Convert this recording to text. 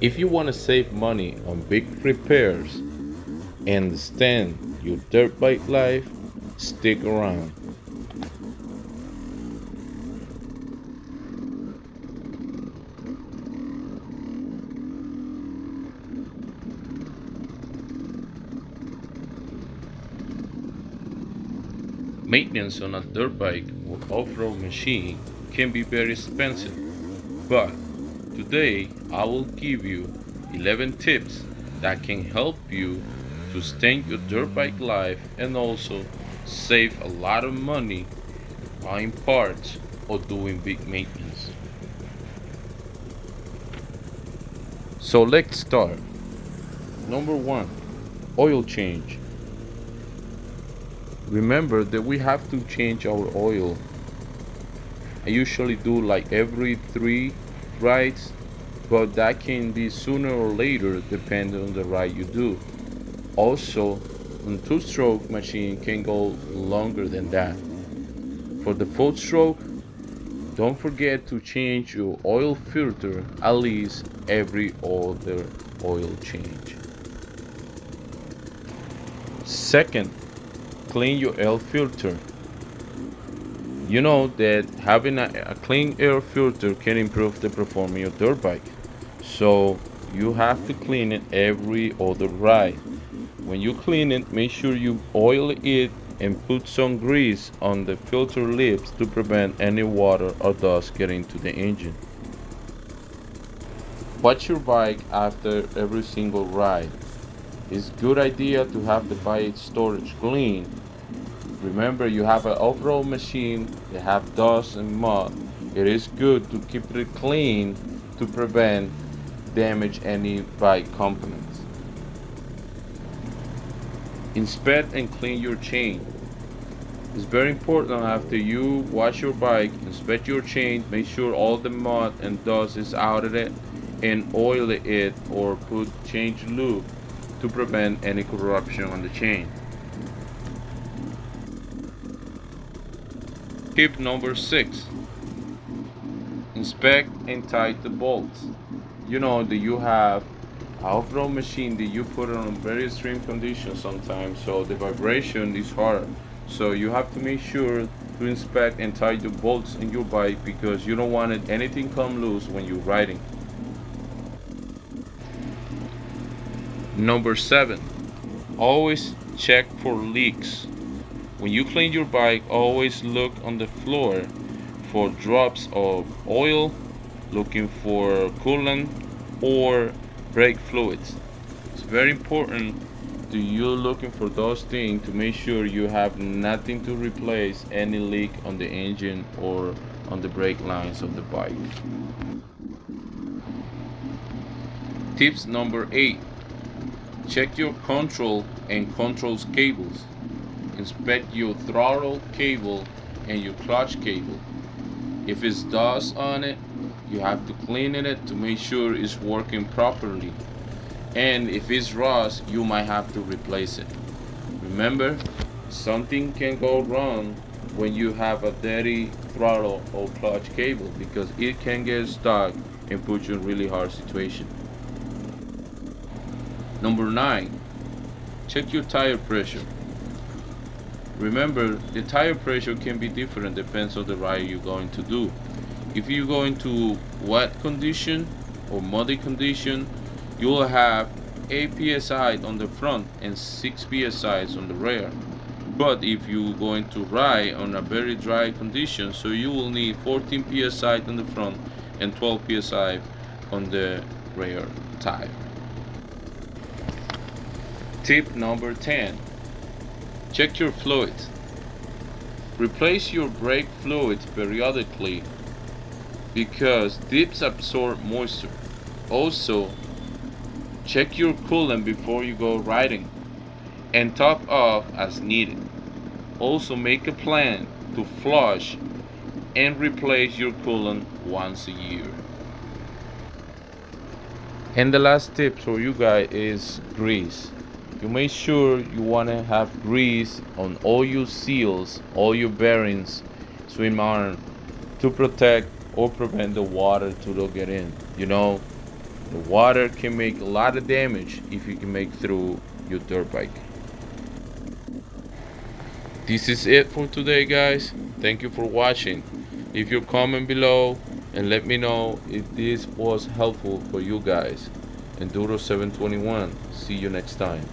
If you want to save money on big repairs and extend your dirt bike life, stick around. Maintenance on a dirt bike or off-road machine can be very expensive, but today I will give you 11 tips that can help you to extend your dirt bike life and also save a lot of money buying parts or doing big maintenance. So let's start. Number one, oil change. Remember that we have to change our oil. I usually do like every 3 rides, but that can be sooner or later depending on the ride you do. Also, a two-stroke machine can go longer than that. For the 4-stroke, don't forget to change your oil filter at least every other oil change. Second, clean your air filter. You know that having a clean air filter can improve the performance of your dirt bike. So you have to clean it every other ride. When you clean it, make sure you oil it and put some grease on the filter lips to prevent any water or dust getting to the engine. Watch your bike after every single ride. It's a good idea to have the bike storage clean. Remember, you have an off-road machine that have dust and mud. It is good to keep it clean to prevent damage any bike components. Inspect and clean your chain. It's very important after you wash your bike, inspect your chain, make sure all the mud and dust is out of it, and oil it or put change lube to prevent any corruption on the chain. Tip number 6. Inspect and tighten the bolts. You know that you have an off-road machine that you put it on very extreme conditions sometimes, so the vibration is hard. So you have to make sure to inspect and tighten the bolts in your bike because you don't want anything come loose when you're riding. Number 7. Always check for leaks. When you clean your bike, always look on the floor for drops of oil, looking for coolant or brake fluids. It's very important to you looking for those things to make sure you have nothing to replace any leak on the engine or on the brake lines of the bike. Tips number 8. Check your control and controls cables. Inspect your throttle cable and your clutch cable. If it's dust on it, you have to clean it to make sure it's working properly. And if it's rust, you might have to replace it. Remember, something can go wrong when you have a dirty throttle or clutch cable because it can get stuck and put you in a really hard situation. Number 9. Check your tire pressure. Remember, the tire pressure can be different depends on the ride you're going to do. If you go into wet condition or muddy condition, you will have 8 psi on the front and 6 psi on the rear. But if you going to ride on a very dry condition, so you will need 14 psi on the front and 12 psi on the rear tire. Tip number 10. Check your fluids. Replace your brake fluids periodically because dips absorb moisture. Also, check your coolant before you go riding and top off as needed. Also, make a plan to flush and replace your coolant once a year. And the last tip for you guys is grease. You make sure you want to have grease on all your seals, all your bearings, swim arm to protect or prevent the water to get in. You know, The water can make a lot of damage if you can make through your dirt bike. This is it for today, guys. Thank you for watching. If you comment below and let me know if this was helpful for you guys. Enduro 721. See you next time.